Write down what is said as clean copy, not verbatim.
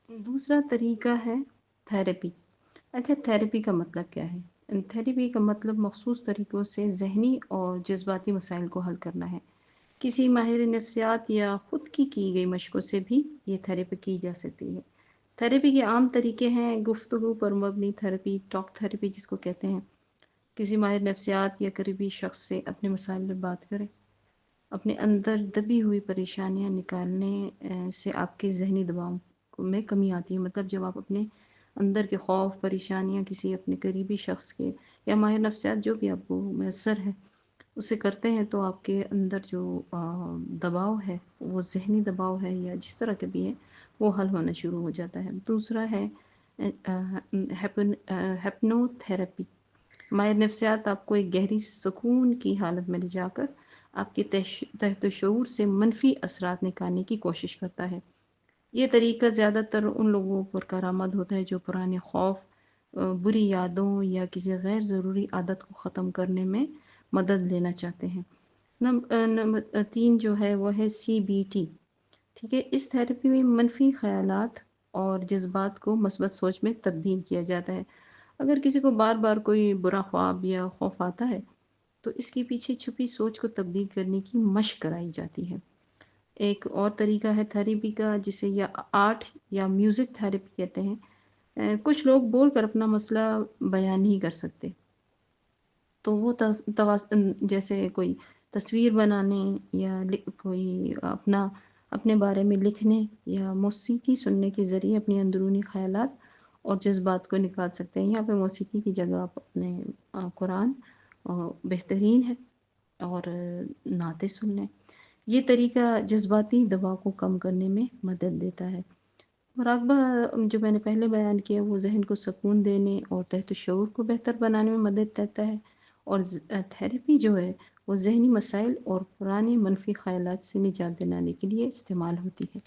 दूसरा तरीका है थेरेपी। अच्छा, थेरेपी का मतलब क्या है? थेरेपी का मतलब मखसूस तरीक़ों से ज़हनी और जज़्बाती मसाइल को हल करना है। किसी माहिर नफ्सियात या खुद की गई मशक़ों से भी ये थेरेपी की जा सकती है। थेरेपी के आम तरीके हैं गुफ्तगू पर मबनी थेरेपी, टॉक थेरेपी जिसको कहते हैं। किसी माहिर नफ्सियात या करीबी शख्स से अपने मसाइल पर बात करें। अपने अंदर दबी हुई परेशानियाँ निकालने से आपके ज़हनी दबाव में कमी आती है। मतलब जब आप अपने अंदर के खौफ, परेशानियाँ किसी अपने करीबी शख्स के या माहिर नफ्सियात जो भी आपको मैसर है, उसे करते हैं तो आपके अंदर जो दबाव है, वो ज़हनी दबाव है या जिस तरह का भी है, वो हल होना शुरू हो जाता है। दूसरा है हिप्नोथेरेपी। माहिर नफ्सियात आपको एक गहरी सुकून की हालत में ले जाकर आपके तहत शऊर से मनफी असरात निकालने की कोशिश करता है। ये तरीका ज़्यादातर उन लोगों पर कारआमद होता है जो पुराने खौफ, बुरी यादों या किसी गैर ज़रूरी आदत को ख़त्म करने में मदद लेना चाहते हैं। नंबर 3 जो है वो है सीबीटी। ठीक है, इस थेरेपी में मनफी ख़यालात और जज़्बात को मस्बत सोच में तब्दील किया जाता है। अगर किसी को बार-बार कोई बुरा ख्वाब या खौफ आता है, तो इसके पीछे छुपी सोच को तब्दील करने की मशक कराई जाती है। एक और तरीका है थेरेपी का जिसे या आर्ट या म्यूज़िक थेरेपी कहते हैं। कुछ लोग बोलकर अपना मसला बयान नहीं कर सकते, तो वो जैसे कोई तस्वीर बनाने या कोई अपने बारे में लिखने या मौसीकी सुनने के ज़रिए अपने अंदरूनी ख़यालात और जज़्बात को निकाल सकते हैं। यहाँ पे मौसीकी की जगह आप अपने कुरान बेहतरीन है और नाते सुन लें। ये तरीका जज़्बाती दबाव को कम करने में मदद देता है। मुराक़बा जो मैंने पहले बयान किया वो ज़हन को सुकून देने और तहत-ए-शऊर को बेहतर बनाने में मदद देता है और थेरेपी जो है वो ज़हनी मसाइल और पुराने मनफ़ी ख़यालात से निजात दिलाने के लिए इस्तेमाल होती है।